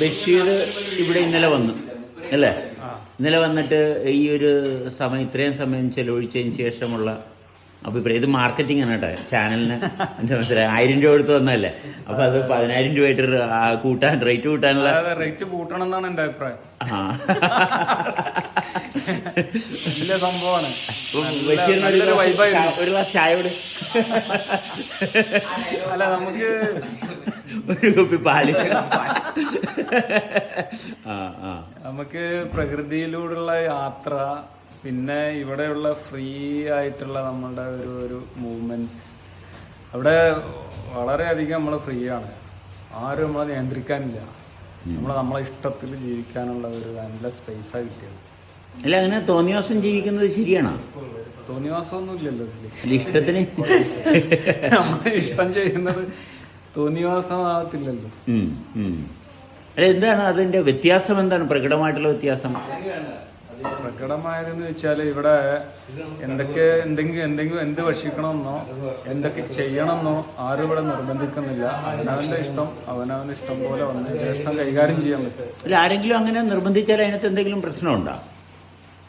ബഷീർ ഇവിടെ ഇന്നലെ വന്നു അല്ലേ? ഇന്നലെ വന്നിട്ട് ഈ ഒരു സമയം ഇത്രയും സമയം ചെലവഴിച്ചതിന് ശേഷമുള്ള അഭിപ്രായം, ഇത് മാർക്കറ്റിംഗ് ആണ് കേട്ടോ ചാനലിന്. എന്താ മനസ്സിലായി, 1000 രൂപ എടുത്ത് വന്നതല്ലേ, അപ്പൊ അത് 10,000 രൂപയായിട്ട് കൂട്ടാൻ റേറ്റ് കൂട്ടാനുള്ള റേറ്റ് കൂട്ടണം എന്നാണ് എന്റെ അഭിപ്രായം. വലിയ സംഭവമാണ്. ഒരു ഗ്ലാസ് ചായ കൂടെ, അല്ല നമുക്ക് ഒരു കുപ്പി പാല്. നമുക്ക് പ്രകൃതിയിലൂടെയുള്ള യാത്ര, പിന്നെ ഇവിടെയുള്ള ഫ്രീ ആയിട്ടുള്ള നമ്മളുടെ ഒരു മൂവ്മെന്റ്സ്, അവിടെ വളരെയധികം നമ്മൾ ഫ്രീ ആണ്. ആരും നമ്മളെ നിയന്ത്രിക്കാനില്ല. നമ്മളെ ഇഷ്ടത്തിൽ ജീവിക്കാനുള്ള ഒരു നല്ല സ്പേസാണ് കിട്ടിയത്. അല്ല, അങ്ങനെ തോന്നിവാസം ജീവിക്കുന്നത് ശരിയാണോ? തോന്നിവാസമൊന്നും ഇല്ലല്ലോ ഇഷ്ടത്തിന്. നമ്മൾ ഇഷ്ടം ചെയ്യുന്നത് തോന്നിവാസമാകത്തില്ലല്ലോ. അല്ല, എന്താണ് അതിന്റെ വ്യത്യാസം? എന്താണ് പ്രകടമായിട്ടുള്ള വ്യത്യാസം? പ്രകടമായതെന്ന് വെച്ചാൽ ഇവിടെ എന്ത് ഭക്ഷിക്കണമെന്നോ എന്തൊക്കെ ചെയ്യണമെന്നോ ആരും ഇവിടെ നിർബന്ധിക്കുന്നില്ല. അവനവന്റെ ഇഷ്ടം പോലെ വന്ന് ഇഷ്ടം കൈകാര്യം ചെയ്യാൻ പറ്റും. അല്ല, ആരെങ്കിലും അങ്ങനെ നിർബന്ധിച്ചാൽ അതിനകത്ത് എന്തെങ്കിലും പ്രശ്നമുണ്ടോ?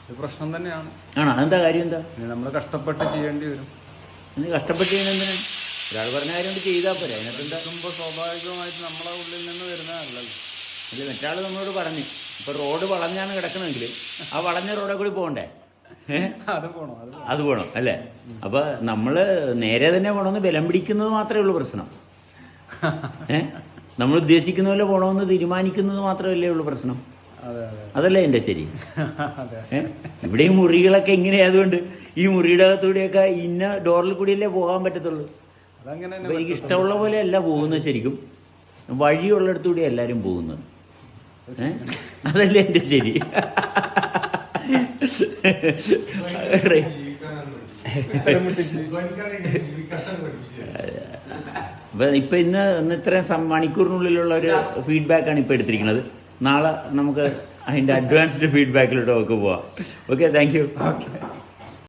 ഇത് പ്രശ്നം തന്നെയാണ്. ആണോ? അതെന്താ കാര്യം? എന്താ നമ്മൾ കഷ്ടപ്പെട്ട് ചെയ്യേണ്ടി വരും. കഷ്ടപ്പെട്ട് ചെയ്യുന്ന എന്തിനാണ്? ഒരാൾ പറഞ്ഞ കാര്യം കൊണ്ട് ചെയ്താൽ പോരെ. അതിനകത്ത് എന്താ? സ്വാഭാവികമായിട്ട് നമ്മളെ ഉള്ളിൽ നിന്ന് വരുന്നതല്ലല്ലോ. അല്ല, മറ്റാൾ നമ്മളോട് പറഞ്ഞു, ഇപ്പൊ റോഡ് വളഞ്ഞാണ് കിടക്കണമെങ്കിൽ ആ വളഞ്ഞ റോഡെ കൂടി പോകണ്ടേ? അത് പോണം അല്ലേ? അപ്പൊ നമ്മള് നേരെ തന്നെ പോണമെന്ന് ബലം പിടിക്കുന്നത് മാത്രമേ ഉള്ളൂ പ്രശ്നം. നമ്മൾ ഉദ്ദേശിക്കുന്ന പോലെ പോണമെന്ന് തീരുമാനിക്കുന്നത് മാത്രമല്ലേ ഉള്ളൂ പ്രശ്നം. അതല്ലേ എന്റെ ശരി? ഇവിടെ ഈ മുറികളൊക്കെ ഇങ്ങനെയായതുകൊണ്ട് ഈ മുറിയുടെ അകത്തൂടെയൊക്കെ ഇന്ന ഡോറിൽ കൂടിയല്ലേ പോകാൻ പറ്റത്തുള്ളൂ. അപ്പൊ എനിക്ക് ഇഷ്ടമുള്ള പോലെ അല്ല പോകുന്നത്. ശരിക്കും വഴിയുള്ളിടത്തൂടെ എല്ലാരും പോകുന്നത്. അതല്ലേ എന്റെ ശരി? ഇപ്പൊ ഇന്ന് ഇത്രയും മണിക്കൂറിനുള്ളിലുള്ള ഒരു ഫീഡ്ബാക്കാണ് ഇപ്പൊ എടുത്തിരിക്കുന്നത്. നാളെ നമുക്ക് അതിന്റെ അഡ്വാൻസ്ഡ് ഫീഡ്ബാക്കിലോട്ട് നമുക്ക് പോവാം. Okay, thank you.